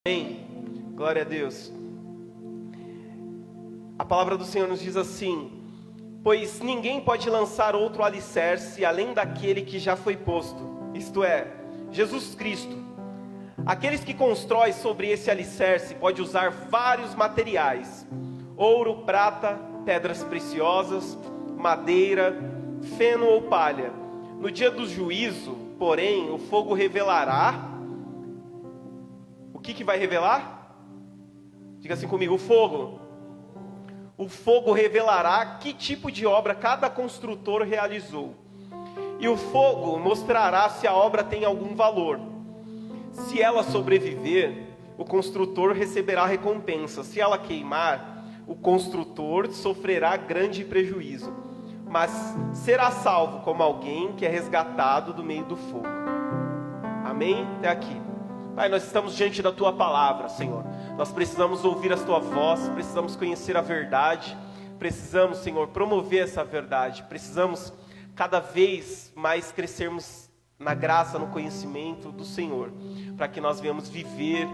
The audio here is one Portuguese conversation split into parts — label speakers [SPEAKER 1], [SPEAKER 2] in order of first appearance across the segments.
[SPEAKER 1] Amém. Glória a Deus. A palavra do Senhor nos diz assim: pois ninguém pode lançar outro alicerce além daquele que já foi posto, isto é, Jesus Cristo. Aqueles que constroem sobre esse alicerce podem usar vários materiais: ouro, prata, pedras preciosas, madeira, feno ou palha. No dia do juízo, porém, o fogo revelará. O que vai revelar? Diga assim comigo: o fogo. O fogo revelará que tipo de obra cada construtor realizou. E o fogo mostrará se a obra tem algum valor. Se ela sobreviver, o construtor receberá recompensa. Se ela queimar, o construtor sofrerá grande prejuízo, mas será salvo como alguém que é resgatado do meio do fogo. Amém? Até aqui. Pai, nós estamos diante da Tua palavra, Senhor. Nós precisamos ouvir a Tua voz, precisamos conhecer a verdade, precisamos, Senhor, promover essa verdade, precisamos cada vez mais crescermos na graça, no conhecimento do Senhor, para que nós venhamos viver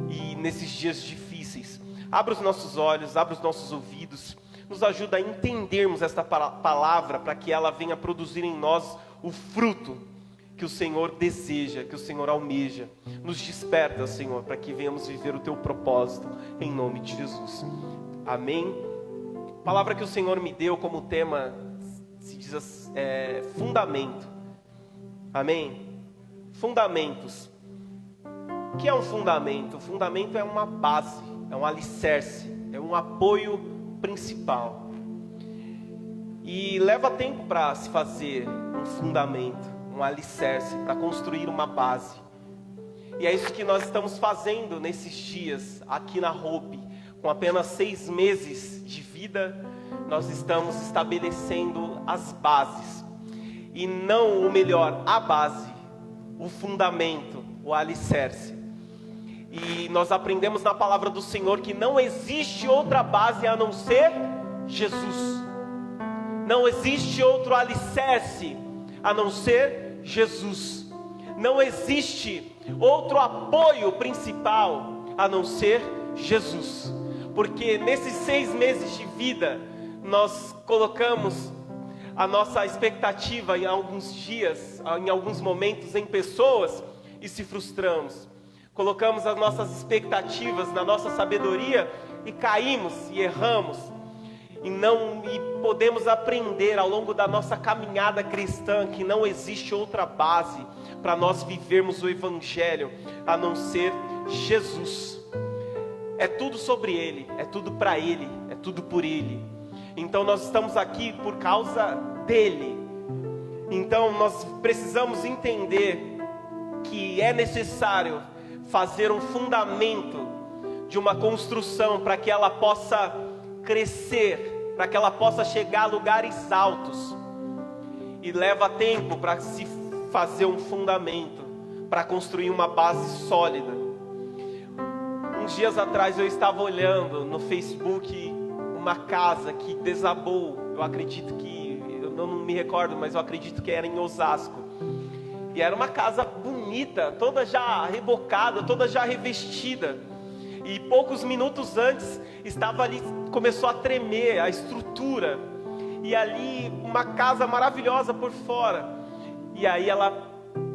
[SPEAKER 1] e nesses dias difíceis. Abra os nossos olhos, abra os nossos ouvidos, nos ajuda a entendermos esta palavra, para que ela venha produzir em nós o fruto que o Senhor deseja, que o Senhor almeja. Nos desperta, Senhor, para que venhamos viver o Teu propósito, em nome de Jesus. Amém. A palavra que o Senhor me deu como tema se diz fundamento. Amém. Fundamentos. O que é um fundamento? O fundamento é uma base, é um alicerce, é um apoio principal. E leva tempo para se fazer um fundamento, um alicerce, para construir uma base. E é isso que nós estamos fazendo nesses dias aqui na Hope. Com apenas 6 meses de vida, nós estamos estabelecendo as bases. E não o melhor, a base, o fundamento, o alicerce. E nós aprendemos na palavra do Senhor que não existe outra base a não ser Jesus. Não existe outro alicerce a não ser Jesus. Não existe outro apoio principal a não ser Jesus. Porque nesses 6 meses de vida, nós colocamos a nossa expectativa em alguns dias, em alguns momentos, em pessoas, e se frustramos. Colocamos as nossas expectativas na nossa sabedoria e caímos e erramos. E podemos aprender ao longo da nossa caminhada cristã que não existe outra base para nós vivermos o Evangelho a não ser Jesus. É tudo sobre Ele, é tudo para Ele, é tudo por Ele. Então nós estamos aqui por causa dEle. Então nós precisamos entender que é necessário fazer um fundamento de uma construção para que ela possa crescer, para que ela possa chegar a lugares altos. E leva tempo para se fazer um fundamento, para construir uma base sólida. Uns dias atrás eu estava olhando no Facebook uma casa que desabou. Eu acredito que, eu não me recordo, mas eu acredito que era em Osasco. E era uma casa bonita, toda já rebocada, toda já revestida. E poucos minutos antes, estava ali, começou a tremer a estrutura. E ali, uma casa maravilhosa por fora. E aí ela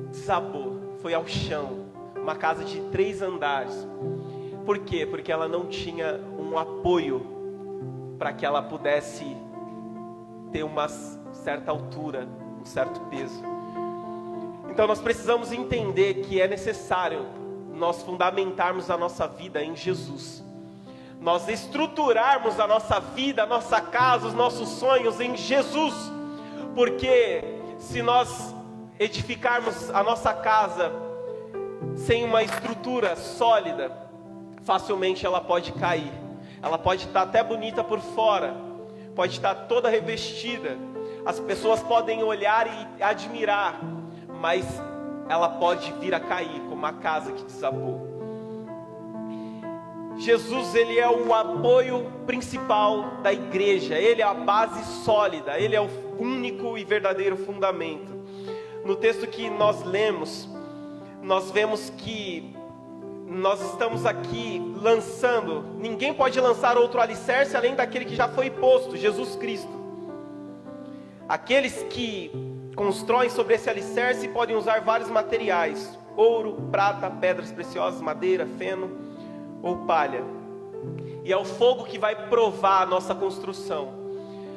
[SPEAKER 1] desabou, foi ao chão. Uma casa de 3 andares. Por quê? Porque ela não tinha um apoio para que ela pudesse ter uma certa altura, um certo peso. Então nós precisamos entender que é necessário nós fundamentarmos a nossa vida em Jesus. Nós estruturarmos a nossa vida, a nossa casa, os nossos sonhos em Jesus. Porque se nós edificarmos a nossa casa sem uma estrutura sólida, facilmente ela pode cair. Ela pode estar até bonita por fora, pode estar toda revestida. As pessoas podem olhar e admirar, mas ela pode vir a cair como a casa que desabou. Jesus, Ele é o apoio principal da igreja. Ele é a base sólida. Ele é o único e verdadeiro fundamento. No texto que nós lemos, nós vemos que nós estamos aqui lançando, ninguém pode lançar outro alicerce além daquele que já foi posto, Jesus Cristo. Aqueles que constroem sobre esse alicerce podem usar vários materiais: ouro, prata, pedras preciosas, madeira, feno ou palha. E é o fogo que vai provar a nossa construção.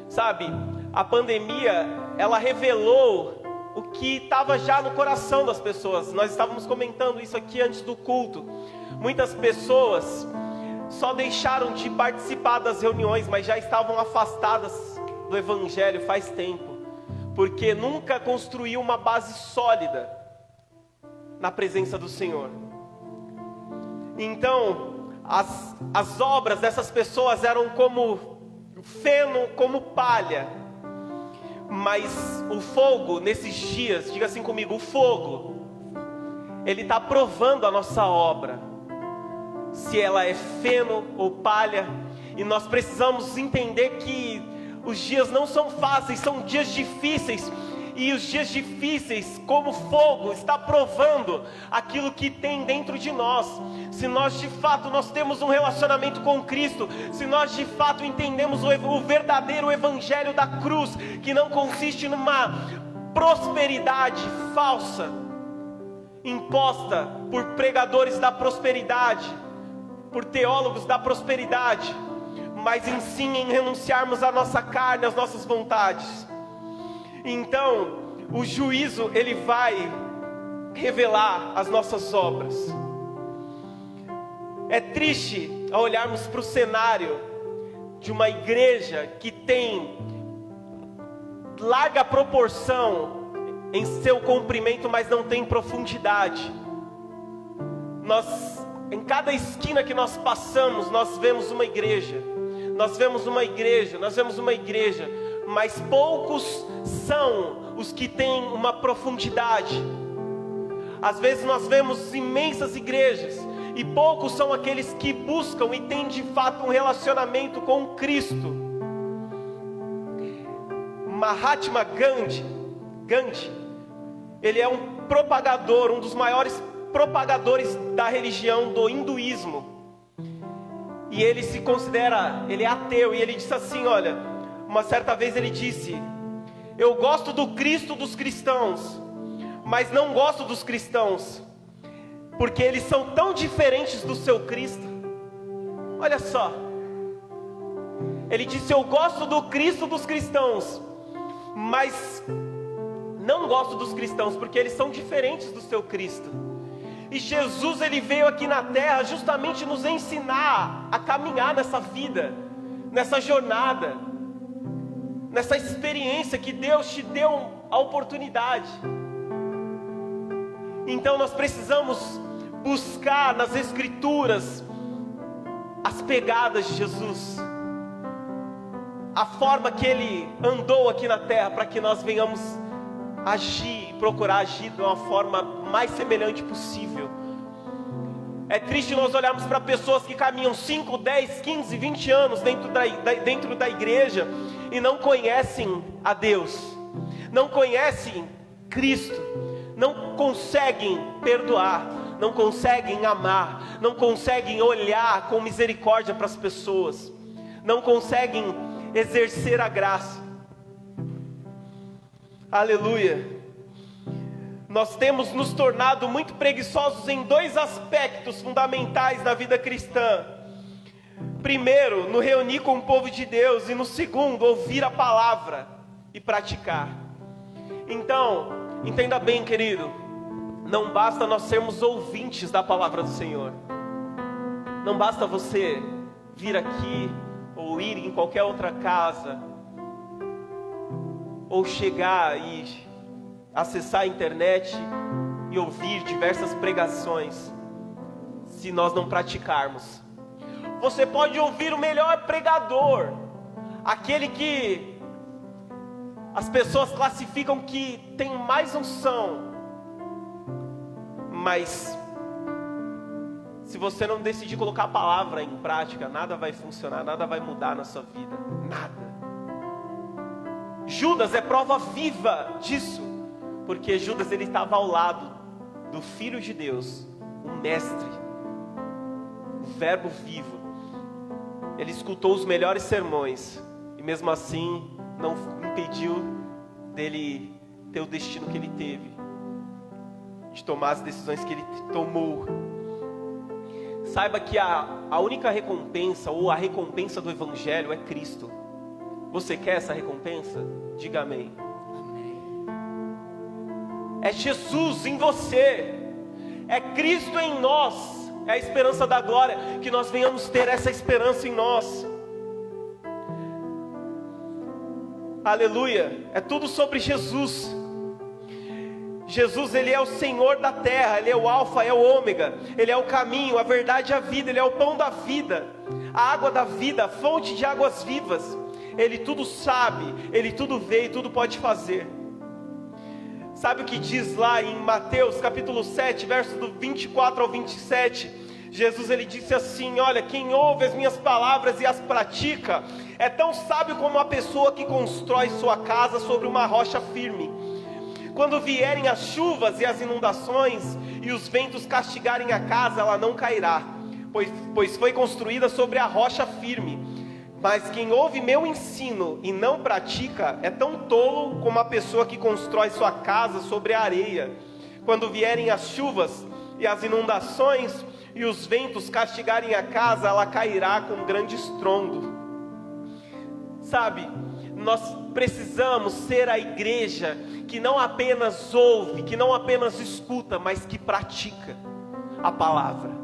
[SPEAKER 1] Sabe, a pandemia, ela revelou o que estava já no coração das pessoas. Nós estávamos comentando isso aqui antes do culto. Muitas pessoas só deixaram de participar das reuniões, mas já estavam afastadas do Evangelho faz tempo, porque nunca construiu uma base sólida na presença do Senhor. Então, as obras dessas pessoas eram como feno, como palha. Mas o fogo, nesses dias, diga assim comigo, o fogo, ele está provando a nossa obra, se ela é feno ou palha. E nós precisamos entender que os dias não são fáceis, são dias difíceis. E os dias difíceis, como fogo, está provando aquilo que tem dentro de nós. Se nós de fato nós temos um relacionamento com Cristo, se nós de fato entendemos o verdadeiro evangelho da cruz, que não consiste numa prosperidade falsa, imposta por pregadores da prosperidade, por teólogos da prosperidade, mas em renunciarmos à nossa carne, às nossas vontades. Então, o juízo, ele vai revelar as nossas obras. É triste ao olharmos para o cenário de uma igreja que tem larga proporção em seu comprimento, mas não tem profundidade. Em cada esquina que nós passamos, nós vemos uma igreja, mas poucos são os que têm uma profundidade. Às vezes nós vemos imensas igrejas, e poucos são aqueles que buscam e têm de fato um relacionamento com Cristo. Mahatma Gandhi, ele é um propagador, um dos maiores propagadores da religião do hinduísmo. E ele se considera, ele é ateu, e ele disse assim, olha, uma certa vez ele disse: eu gosto do Cristo dos cristãos, mas não gosto dos cristãos, porque eles são tão diferentes do seu Cristo. Olha só, ele disse: eu gosto do Cristo dos cristãos, mas não gosto dos cristãos, porque eles são diferentes do seu Cristo. E Jesus, ele veio aqui na terra justamente nos ensinar a caminhar nessa vida, nessa jornada, nessa experiência que Deus te deu a oportunidade. Então nós precisamos buscar nas Escrituras as pegadas de Jesus, a forma que Ele andou aqui na terra, para que nós venhamos agir, procurar agir de uma forma mais semelhante possível. É triste nós olharmos para pessoas que caminham 5, 10, 15, 20 anos dentro da igreja e não conhecem a Deus, não conhecem Cristo, não conseguem perdoar, não conseguem amar, não conseguem olhar com misericórdia para as pessoas, não conseguem exercer a graça. Aleluia. Nós temos nos tornado muito preguiçosos em dois aspectos fundamentais da vida cristã. Primeiro, no reunir com o povo de Deus, e no segundo, ouvir a palavra e praticar. Então, entenda bem, querido, não basta nós sermos ouvintes da palavra do Senhor. Não basta você vir aqui ou ir em qualquer outra casa, ou chegar e acessar a internet e ouvir diversas pregações, se nós não praticarmos. Você pode ouvir o melhor pregador, aquele que as pessoas classificam que tem mais unção, mas se você não decidir colocar a palavra em prática, nada vai funcionar, nada vai mudar na sua vida, nada. Judas é prova viva disso, porque Judas, ele estava ao lado do Filho de Deus, o Mestre, Verbo vivo. Ele escutou os melhores sermões e mesmo assim não impediu dele ter o destino que ele teve, de tomar as decisões que ele tomou. Saiba que a única recompensa, ou a recompensa do Evangelho, é Cristo. Você quer essa recompensa? Diga amém. É Jesus em você, é Cristo em nós. É a esperança da glória, que nós venhamos ter essa esperança em nós. Aleluia, é tudo sobre Jesus. Jesus, Ele é o Senhor da terra, Ele é o alfa, é o ômega, Ele é o caminho, a verdade e a vida, Ele é o pão da vida, a água da vida, a fonte de águas vivas. Ele tudo sabe, Ele tudo vê e tudo pode fazer. Sabe o que diz lá em Mateus capítulo 7, verso do 24 ao 27? Jesus, ele disse assim: olha, quem ouve as minhas palavras e as pratica, é tão sábio como a pessoa que constrói sua casa sobre uma rocha firme. Quando vierem as chuvas e as inundações, e os ventos castigarem a casa, ela não cairá, pois foi construída sobre a rocha firme. Mas quem ouve meu ensino e não pratica, é tão tolo como a pessoa que constrói sua casa sobre a areia. Quando vierem as chuvas e as inundações, e os ventos castigarem a casa, ela cairá com grande estrondo. Sabe, nós precisamos ser a igreja que não apenas ouve, que não apenas escuta, mas que pratica a palavra.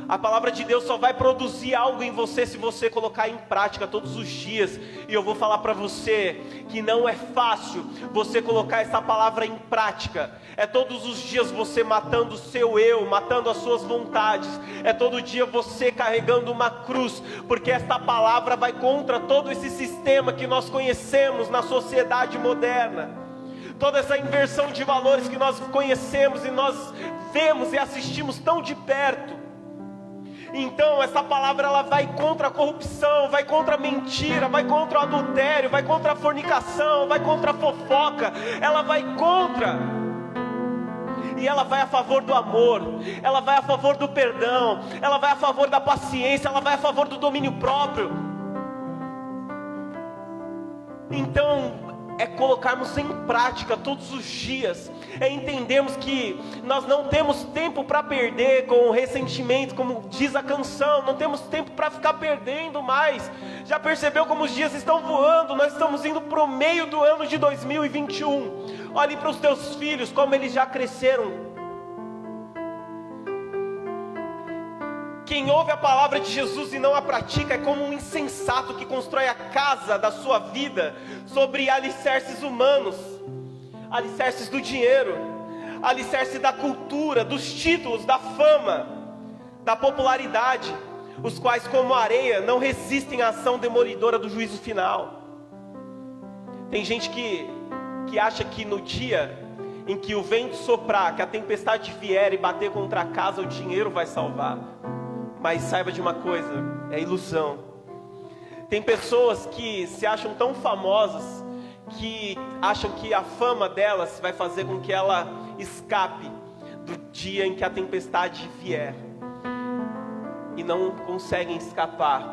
[SPEAKER 1] A palavra de Deus só vai produzir algo em você se você colocar em prática todos os dias. E eu vou falar para você que não é fácil você colocar essa palavra em prática. É todos os dias você matando o seu eu, matando as suas vontades. É todo dia você carregando uma cruz, porque esta palavra vai contra todo esse sistema que nós conhecemos na sociedade moderna. Toda essa inversão de valores que nós conhecemos e nós vemos e assistimos tão de perto. Então essa palavra ela vai contra a corrupção, vai contra a mentira, vai contra o adultério, vai contra a fornicação, vai contra a fofoca, ela vai contra. E ela vai a favor do amor, ela vai a favor do perdão, ela vai a favor da paciência, ela vai a favor do domínio próprio. Então é colocarmos em prática todos os dias, é entendermos que nós não temos tempo para perder com ressentimento, como diz a canção, não temos tempo para ficar perdendo mais. Já percebeu como os dias estão voando? Nós estamos indo para o meio do ano de 2021. Olhe para os teus filhos, como eles já cresceram. Quem ouve a palavra de Jesus e não a pratica é como um insensato que constrói a casa da sua vida sobre alicerces humanos, alicerces do dinheiro, alicerce da cultura, dos títulos, da fama, da popularidade, os quais como areia não resistem à ação demolidora do juízo final. Tem gente que acha que no dia em que o vento soprar, que a tempestade vier e bater contra a casa, o dinheiro vai salvar. Mas saiba de uma coisa, é ilusão. Tem pessoas que se acham tão famosas, que acham que a fama delas vai fazer com que ela escape do dia em que a tempestade vier. E não conseguem escapar.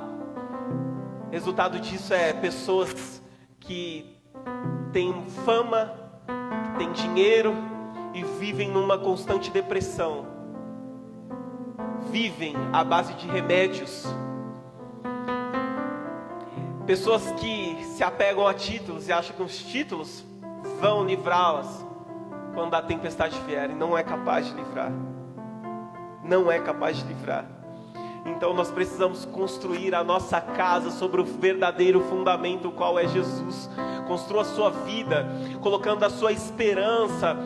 [SPEAKER 1] Resultado disso é pessoas que têm fama, que têm dinheiro e vivem numa constante depressão. Vivem à base de remédios. Pessoas que se apegam a títulos e acham que os títulos vão livrá-las quando a tempestade vier, e não é capaz de livrar. Não é capaz de livrar. Então nós precisamos construir a nossa casa sobre o verdadeiro fundamento, o qual é Jesus. Construa a sua vida colocando a sua esperança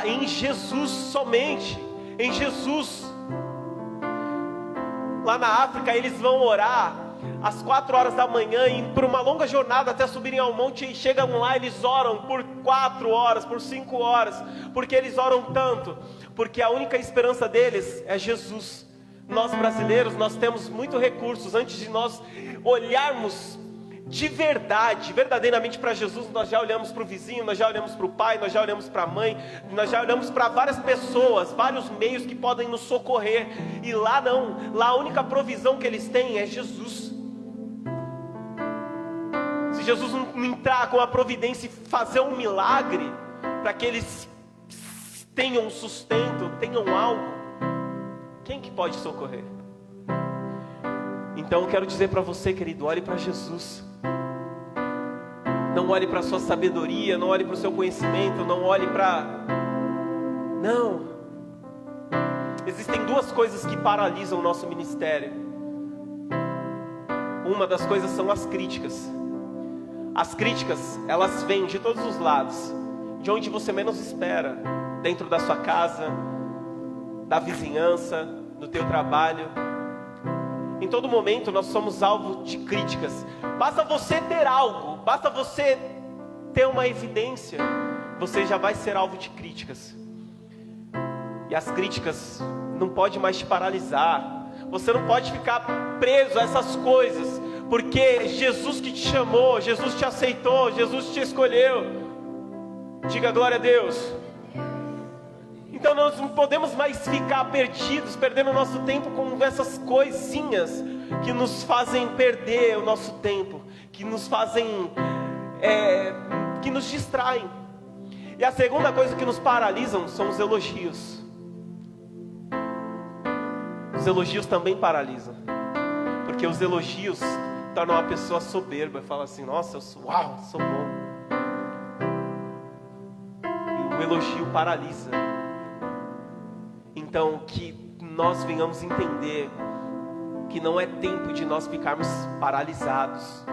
[SPEAKER 1] em Jesus somente, em Jesus. Lá na África eles vão orar às 4 horas da manhã, e por uma longa jornada até subirem ao monte, e chegam lá, eles oram por 4 horas, por 5 horas. Porque eles oram tanto? Porque a única esperança deles é Jesus. Nós brasileiros, nós temos muitos recursos. Antes de nós olharmos de verdade, verdadeiramente para Jesus, nós já olhamos para o vizinho, nós já olhamos para o pai, nós já olhamos para a mãe, nós já olhamos para várias pessoas, vários meios que podem nos socorrer, e lá não, lá a única provisão que eles têm é Jesus. Se Jesus não entrar com a providência e fazer um milagre, para que eles tenham sustento, tenham algo, quem que pode socorrer? Então eu quero dizer para você, querido, olhe para Jesus. Não olhe para a sua sabedoria, não olhe para o seu conhecimento, não olhe para... Não. Existem duas coisas que paralisam o nosso ministério. Uma das coisas são as críticas. As críticas, elas vêm de todos os lados, de onde você menos espera, dentro da sua casa, da vizinhança, do teu trabalho. Em todo momento nós somos alvo de críticas. Basta você ter algo, basta você ter uma evidência, você já vai ser alvo de críticas. E as críticas não podem mais te paralisar. Você não pode ficar preso a essas coisas, porque Jesus que te chamou, Jesus te aceitou, Jesus te escolheu. Diga glória a Deus. Então nós não podemos mais ficar perdidos, perdendo o nosso tempo com essas coisinhas que nos fazem perder o nosso tempo, que nos fazem, que nos distraem. E a segunda coisa que nos paralisam são os elogios. Os elogios também paralisam, porque os elogios tornam a pessoa soberba, fala assim, nossa, sou bom. E o elogio paralisa. Então, que nós venhamos entender que não é tempo de nós ficarmos paralisados,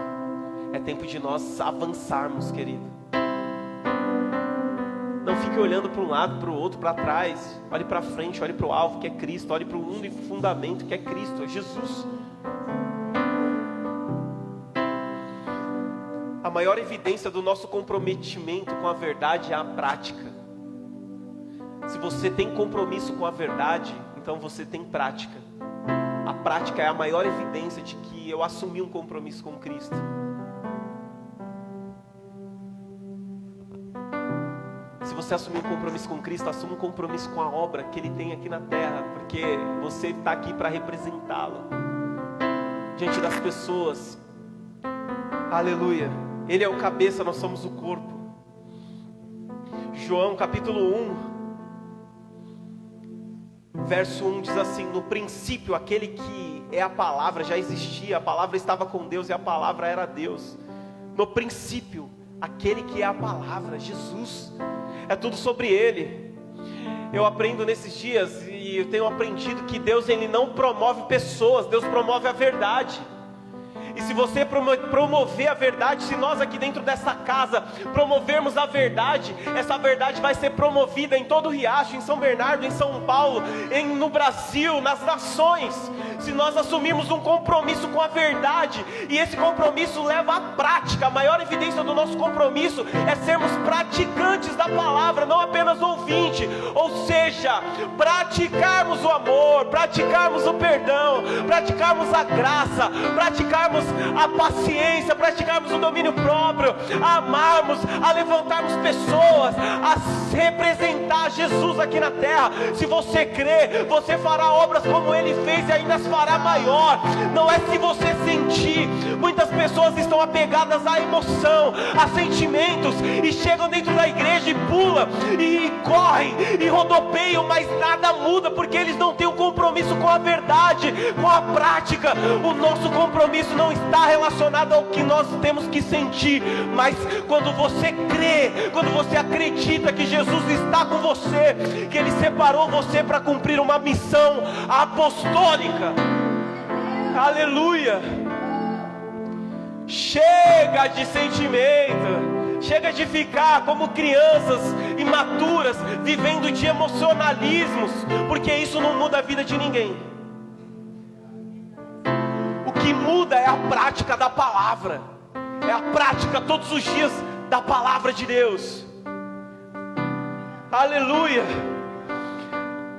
[SPEAKER 1] é tempo de nós avançarmos, querido. Não fique olhando para um lado, para o outro, para trás. Olhe para frente, olhe para o alvo, que é Cristo. Olhe para o único fundamento, que é Cristo, é Jesus. A maior evidência do nosso comprometimento com a verdade é a prática. Se você tem compromisso com a verdade, então você tem prática. A prática é a maior evidência de que eu assumi um compromisso com Cristo. Se você assumir um compromisso com Cristo, assuma um compromisso com a obra que Ele tem aqui na terra, porque você está aqui para representá-lo diante das pessoas. Aleluia. Ele é o cabeça, nós somos o corpo. João capítulo 1, verso 1 diz assim: no princípio aquele que é a palavra já existia, a palavra estava com Deus e a palavra era Deus. No princípio, aquele que é a palavra, Jesus. É tudo sobre Ele. Eu aprendo nesses dias, e eu tenho aprendido que Deus, Ele não promove pessoas, Deus promove a verdade. E se você promover a verdade, se nós aqui dentro dessa casa promovermos a verdade, essa verdade vai ser promovida em todo o Riacho, em São Bernardo, em São Paulo, no Brasil, nas nações. Se nós assumirmos um compromisso com a verdade, e esse compromisso leva à prática, a maior evidência do nosso compromisso é sermos praticantes da palavra, não apenas ouvinte. Ou seja, praticarmos o amor, praticarmos o perdão, praticarmos a graça, praticarmos a paciência, praticarmos o domínio próprio, a amarmos, a levantarmos pessoas, a representar Jesus aqui na terra. Se você crê, você fará obras como Ele fez e ainda as fará maior. Não é se você sentir. Muitas pessoas estão apegadas à emoção, a sentimentos, e chegam dentro da igreja e pulam, e correm, e rodopeiam, mas nada muda, porque eles não têm um compromisso com a verdade, com a prática. O nosso compromisso não está relacionado ao que nós temos que sentir, mas quando você crê, quando você acredita que Jesus está com você, que Ele separou você para cumprir uma missão apostólica. Aleluia. Chega de sentimento, chega de ficar como crianças imaturas, vivendo de emocionalismos, porque isso não muda a vida de ninguém. O que muda é a prática da palavra, é a prática todos os dias da palavra de Deus. Aleluia.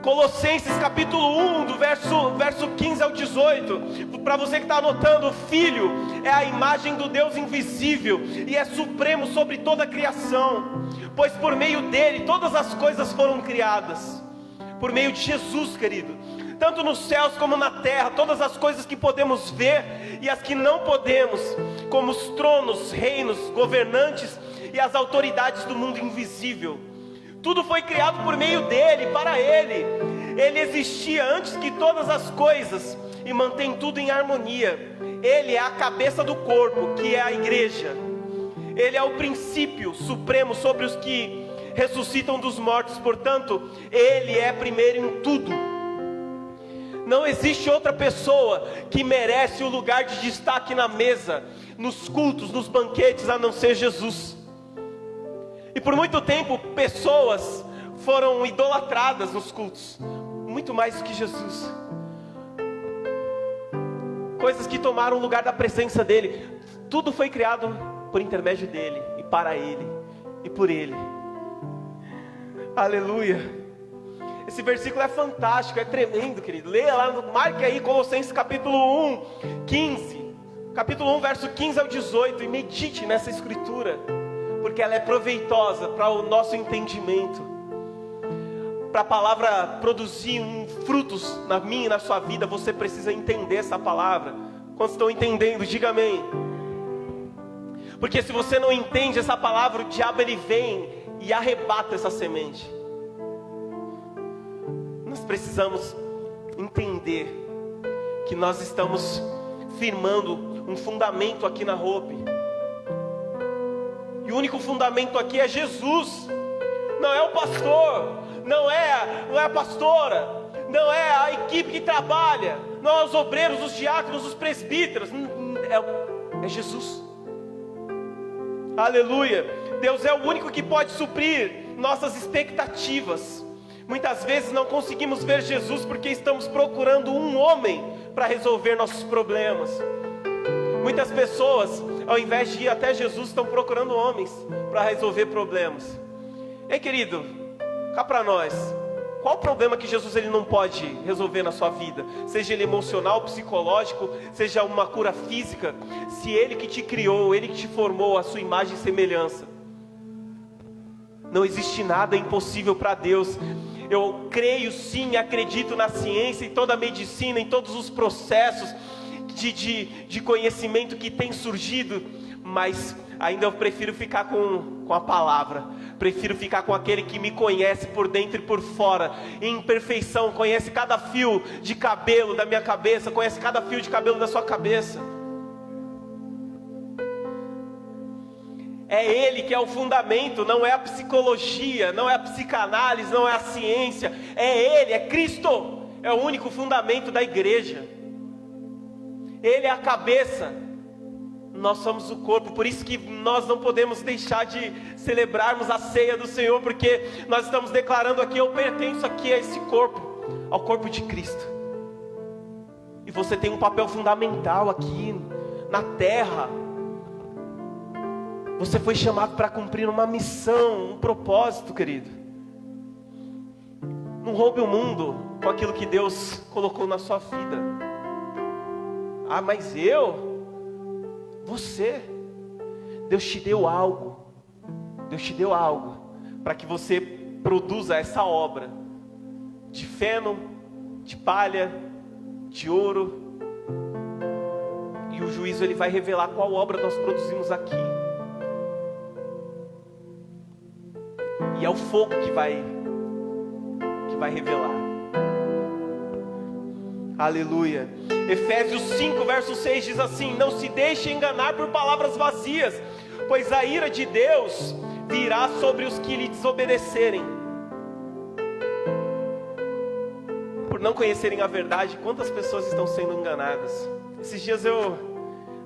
[SPEAKER 1] Colossenses capítulo 1, do verso 15 ao 18. Para você que está anotando, o Filho é a imagem do Deus invisível e é supremo sobre toda a criação, pois por meio dele todas as coisas foram criadas. Por meio de Jesus, querido, tanto nos céus como na terra, todas as coisas que podemos ver e as que não podemos, como os tronos, reinos, governantes e as autoridades do mundo invisível. Tudo foi criado por meio dele, para ele. Ele existia antes que todas as coisas e mantém tudo em harmonia. Ele é a cabeça do corpo, que é a igreja. Ele é o princípio supremo sobre os que ressuscitam dos mortos. Portanto, ele é primeiro em tudo. Não existe outra pessoa que merece o lugar de destaque na mesa, nos cultos, nos banquetes, a não ser Jesus. E por muito tempo, pessoas foram idolatradas nos cultos, muito mais do que Jesus. Coisas que tomaram o lugar da presença dele. Tudo foi criado por intermédio dele, e para ele, e por ele. Aleluia. Esse versículo é fantástico, é tremendo, querido. Leia lá, marque aí Colossenses capítulo 1, 15. Capítulo 1, verso 15 ao 18. E medite nessa escritura, porque ela é proveitosa para o nosso entendimento. Para a palavra produzir frutos na minha e na sua vida, você precisa entender essa palavra. Quantos estão entendendo? Diga amém. Porque se você não entende essa palavra, o diabo ele vem e arrebata essa semente. Nós precisamos entender que nós estamos firmando um fundamento aqui na Hope. E o único fundamento aqui é Jesus. Não é o pastor, não é a pastora, não é a equipe que trabalha, não é os obreiros, os diáconos, os presbíteros. É Jesus. Aleluia. Deus é o único que pode suprir nossas expectativas. Muitas vezes não conseguimos ver Jesus porque estamos procurando um homem para resolver nossos problemas. Muitas pessoas, ao invés de ir até Jesus, estão procurando homens para resolver problemas. Ei, querido, cá para nós, qual o problema que Jesus ele não pode resolver na sua vida? Seja ele emocional, psicológico, seja uma cura física. Se ele que te criou, ele que te formou, a sua imagem e semelhança. Não existe nada impossível para Deus. Eu creio sim, acredito na ciência, em toda a medicina, em todos os processos de conhecimento que tem surgido, mas ainda eu prefiro ficar com a palavra, prefiro ficar com aquele que me conhece por dentro e por fora, em perfeição, conhece cada fio de cabelo da minha cabeça, conhece cada fio de cabelo da sua cabeça. É Ele que é o fundamento, não é a psicologia, não é a psicanálise, não é a ciência, é Ele, é Cristo, é o único fundamento da igreja. Ele é a cabeça, nós somos o corpo. Por isso que nós não podemos deixar de celebrarmos a ceia do Senhor, porque nós estamos declarando aqui: eu pertenço aqui a esse corpo, ao corpo de Cristo. E você tem um papel fundamental aqui na terra. Você foi chamado para cumprir uma missão, um propósito, querido. Não roube o mundo com aquilo que Deus colocou na sua vida. Ah, mas você, Deus te deu algo. Deus te deu algo para que você produza essa obra de feno, de palha, de ouro. E o juízo ele vai revelar qual obra nós produzimos aqui. E é o fogo que vai revelar. Aleluia. Efésios 5, verso 6 diz assim: não se deixe enganar por palavras vazias, pois a ira de Deus virá sobre os que lhe desobedecerem. Por não conhecerem a verdade, quantas pessoas estão sendo enganadas? Esses dias eu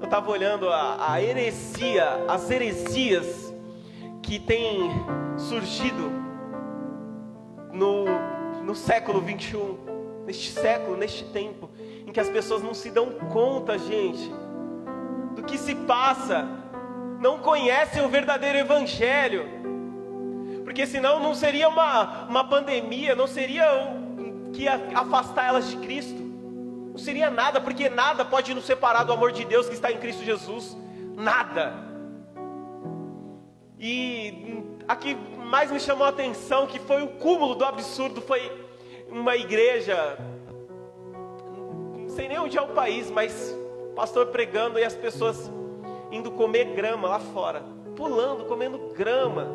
[SPEAKER 1] estava olhando a heresia, as heresias que têm surgido no século 21. Neste século, neste tempo, em que as pessoas não se dão conta, gente, do que se passa, não conhecem o verdadeiro evangelho, porque senão não seria uma pandemia, não seria que ia afastar elas de Cristo. Não seria nada, porque nada pode nos separar do amor de Deus que está em Cristo Jesus. Nada. E aqui mais me chamou a atenção, que foi o cúmulo do absurdo, foi uma igreja, não sei nem onde é o país, mas o pastor pregando e as pessoas indo comer grama lá fora, pulando, comendo grama.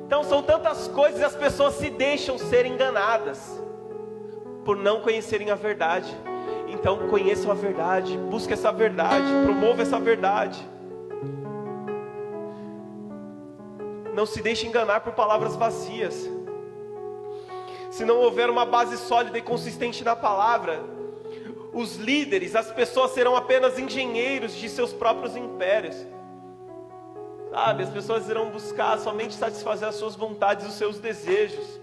[SPEAKER 1] Então são tantas coisas e as pessoas se deixam ser enganadas por não conhecerem a verdade. Então conheçam a verdade, busquem essa verdade, promovam essa verdade. Não se deixe enganar por palavras vazias. Se não houver uma base sólida e consistente na palavra, os líderes, as pessoas serão apenas engenheiros de seus próprios impérios. Sabe, as pessoas irão buscar somente satisfazer as suas vontades e os seus desejos.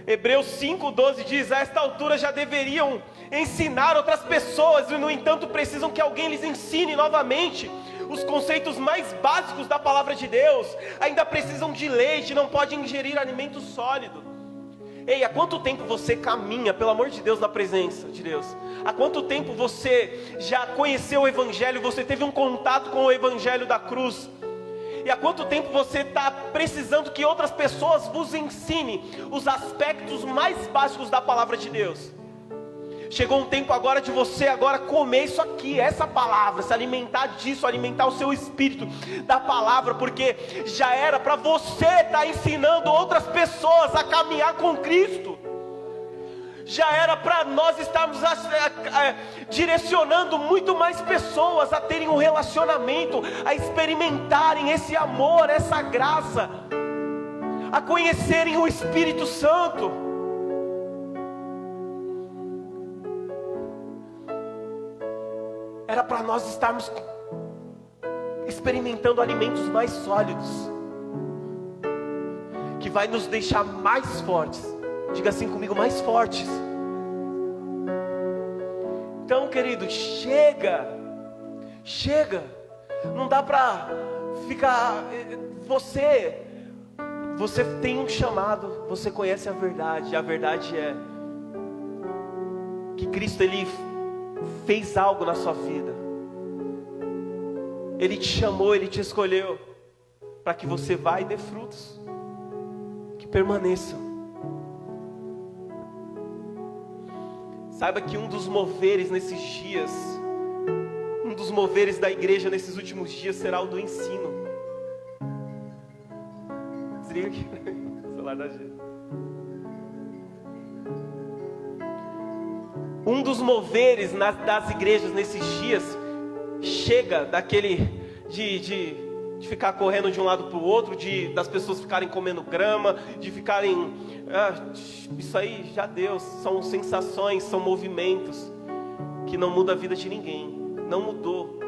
[SPEAKER 1] Hebreus 5:12 diz: a esta altura já deveriam ensinar outras pessoas, e no entanto precisam que alguém lhes ensine novamente os conceitos mais básicos da palavra de Deus. Ainda precisam de leite, não podem ingerir alimento sólido. Ei, há quanto tempo você caminha, pelo amor de Deus, na presença de Deus? Há quanto tempo você já conheceu o Evangelho, você teve um contato com o Evangelho da cruz? E há quanto tempo você está precisando que outras pessoas vos ensinem os aspectos mais básicos da palavra de Deus? Chegou um tempo agora de você agora comer isso aqui, essa palavra, se alimentar disso, alimentar o seu espírito da palavra, porque já era para você estar ensinando outras pessoas a caminhar com Cristo. Já era para nós estarmos direcionando muito mais pessoas a terem um relacionamento, a experimentarem esse amor, essa graça, a conhecerem o Espírito Santo. Era para nós estarmos experimentando alimentos mais sólidos, que vai nos deixar mais fortes. Diga assim comigo: mais fortes. Então, querido, chega. Não dá para ficar. Você tem um chamado. Você conhece a verdade. A verdade é que Cristo, Ele fez algo na sua vida. Ele te chamou, Ele te escolheu para que você vá e dê frutos que permaneçam. Saiba que um dos moveres nesses dias, um dos moveres da igreja nesses últimos dias será o do ensino. Desliga aqui o celular da gente. Um dos moveres das igrejas nesses dias chega daquele de ficar correndo de um lado para o outro, das pessoas ficarem comendo grama, de ficarem... isso aí já deu, são sensações, são movimentos que não mudam a vida de ninguém. Não mudou.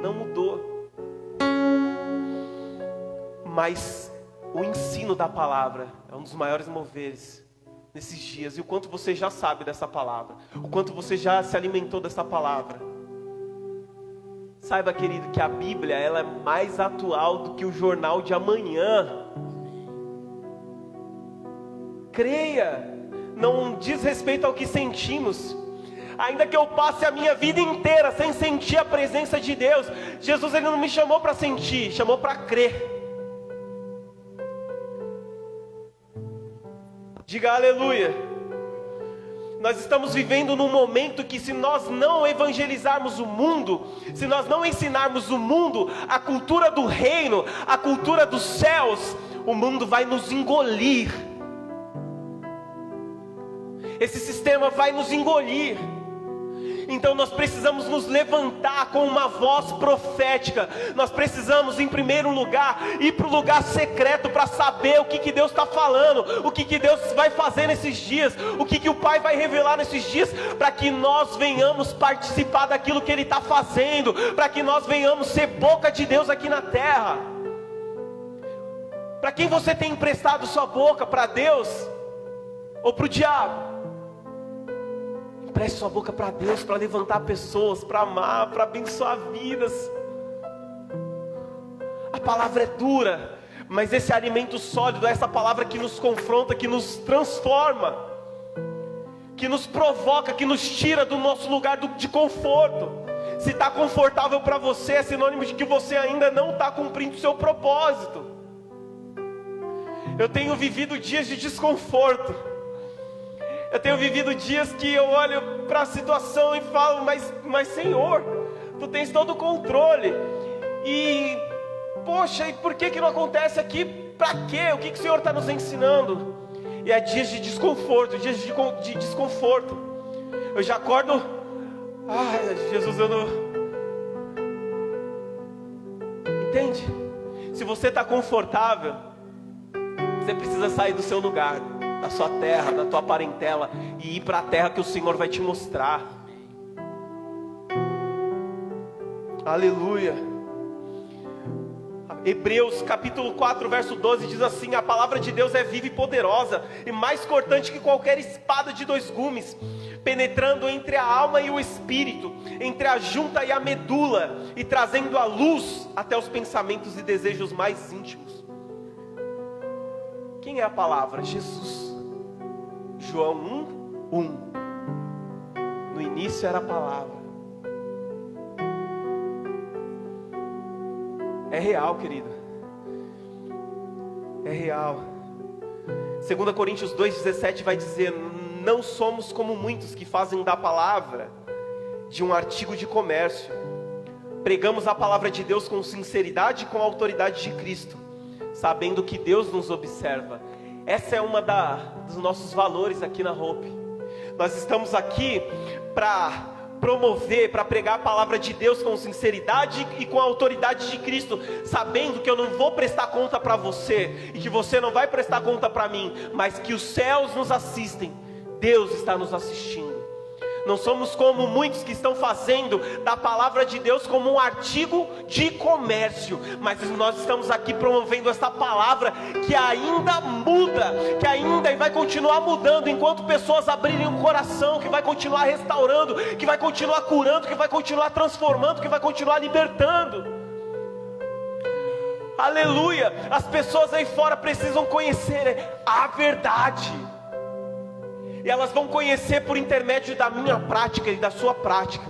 [SPEAKER 1] Mas o ensino da palavra é um dos maiores moveres nesses dias. E o quanto você já sabe dessa palavra, o quanto você já se alimentou dessa palavra. Saiba, querido, que a Bíblia, ela é mais atual do que o jornal de amanhã. Creia, não diz respeito ao que sentimos. Ainda que eu passe a minha vida inteira sem sentir a presença de Deus, Jesus, Ele não me chamou para sentir, chamou para crer. Diga aleluia. Nós estamos vivendo num momento que, se nós não evangelizarmos o mundo, se nós não ensinarmos o mundo a cultura do reino, a cultura dos céus, o mundo vai nos engolir. Esse sistema vai nos engolir. Então nós precisamos nos levantar com uma voz profética. Nós precisamos, em primeiro lugar, ir para o lugar secreto para saber o que Deus está falando, o que Deus vai fazer nesses dias, o que o Pai vai revelar nesses dias, para que nós venhamos participar daquilo que Ele está fazendo, para que nós venhamos ser boca de Deus aqui na terra. Para quem você tem emprestado sua boca? Para Deus ou para o diabo? Empreste sua boca para Deus, para levantar pessoas, para amar, para abençoar vidas. A palavra é dura, mas esse alimento sólido é essa palavra que nos confronta, que nos transforma. que nos provoca, que nos tira do nosso lugar de conforto. Se está confortável para você, é sinônimo de que você ainda não está cumprindo o seu propósito. Eu tenho vivido dias de desconforto. Eu tenho vivido dias que eu olho para a situação e falo, mas Senhor, Tu tens todo o controle. E, poxa, e por que não acontece aqui? Para quê? O que o Senhor está nos ensinando? E é dias de desconforto, dias de desconforto. Eu já acordo, ai Jesus, eu não... Entende? Se você está confortável, você precisa sair do seu lugar, da sua terra, da tua parentela, e ir para a terra que o Senhor vai te mostrar. Aleluia. Hebreus capítulo 4 verso 12 diz assim: a palavra de Deus é viva e poderosa, e mais cortante que qualquer espada de dois gumes, penetrando entre a alma e o espírito, entre a junta e a medula, e trazendo a luz até os pensamentos e desejos mais íntimos. Quem é a palavra? Jesus. João 1:1. No início era a palavra. É real, querido. É real. 2 Coríntios 2,17 vai dizer: não somos como muitos que fazem da palavra de um artigo de comércio. Pregamos a palavra de Deus com sinceridade e com a autoridade de Cristo, sabendo que Deus nos observa. Essa é uma dos nossos valores aqui na Hope. Nós estamos aqui para promover, para pregar a palavra de Deus com sinceridade e com a autoridade de Cristo, sabendo que eu não vou prestar conta para você, e que você não vai prestar conta para mim, mas que os céus nos assistem. Deus está nos assistindo. Não somos como muitos que estão fazendo da palavra de Deus como um artigo de comércio, mas nós estamos aqui promovendo essa palavra que ainda muda, que ainda vai continuar mudando, enquanto pessoas abrirem o coração, que vai continuar restaurando, que vai continuar curando, que vai continuar transformando, que vai continuar libertando. Aleluia! As pessoas aí fora precisam conhecer a verdade. E elas vão conhecer por intermédio da minha prática e da sua prática.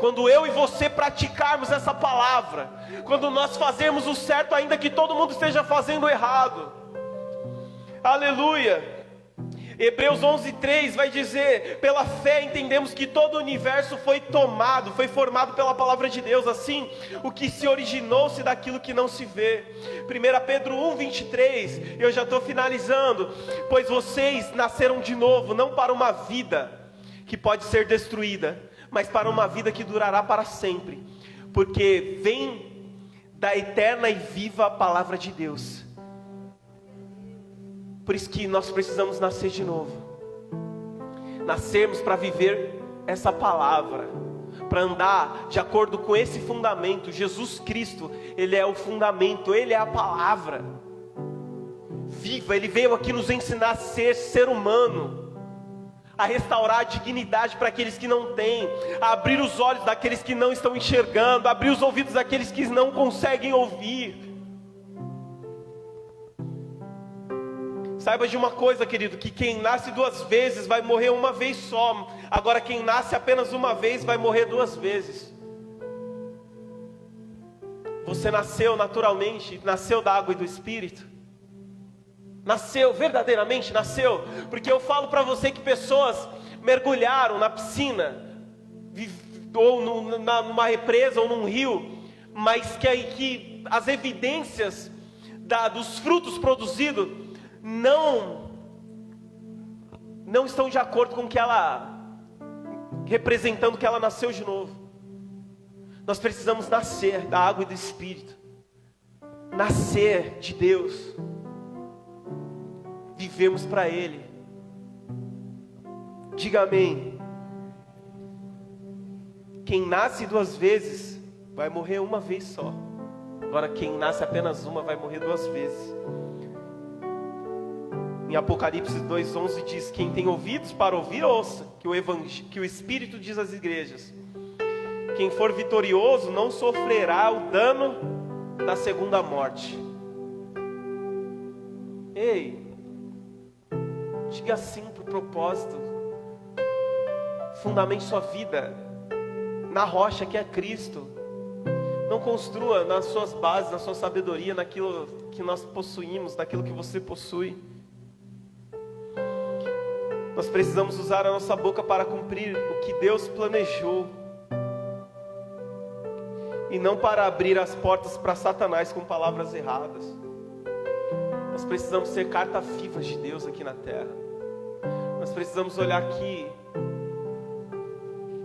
[SPEAKER 1] Quando eu e você praticarmos essa palavra, quando nós fazermos o certo, ainda que todo mundo esteja fazendo errado. Aleluia. Hebreus 11:3 vai dizer: pela fé entendemos que todo o universo foi formado pela palavra de Deus, assim o que se originou-se daquilo que não se vê. 1 Pedro 1:23, eu já estou finalizando: pois vocês nasceram de novo, não para uma vida que pode ser destruída, mas para uma vida que durará para sempre, porque vem da eterna e viva palavra de Deus. Por isso que nós precisamos nascer de novo. Nascermos para viver essa palavra, para andar de acordo com esse fundamento. Jesus Cristo, Ele é o fundamento, Ele é a palavra viva. Ele veio aqui nos ensinar a ser humano, a restaurar a dignidade para aqueles que não têm, a abrir os olhos daqueles que não estão enxergando, a abrir os ouvidos daqueles que não conseguem ouvir. Saiba de uma coisa, querido, que quem nasce 2 vezes vai morrer uma vez só. Agora quem nasce apenas uma vez vai morrer 2 vezes. Você nasceu naturalmente, nasceu da água e do Espírito. Nasceu, verdadeiramente nasceu. Porque eu falo para você que pessoas mergulharam na piscina, ou numa represa, ou num rio, mas que as evidências dos frutos produzidos não estão de acordo com que ela, representando que ela nasceu de novo. Nós precisamos nascer da água e do Espírito, nascer de Deus, vivemos para Ele. Diga amém. Quem nasce 2 vezes vai morrer uma vez só. Agora quem nasce apenas uma vai morrer 2 vezes. Em Apocalipse 2:11 diz: quem tem ouvidos para ouvir, ouça que o Espírito diz às igrejas. Quem for vitorioso não sofrerá o dano da segunda morte. Ei, diga sim para o propósito. Fundamente sua vida na rocha que é Cristo. Não construa nas suas bases, na sua sabedoria, naquilo que nós possuímos, naquilo que você possui. Nós precisamos usar a nossa boca para cumprir o que Deus planejou. E não para abrir as portas para Satanás com palavras erradas. Nós precisamos ser cartas vivas de Deus aqui na terra. Nós precisamos olhar aqui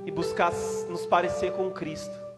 [SPEAKER 1] e buscar nos parecer com Cristo.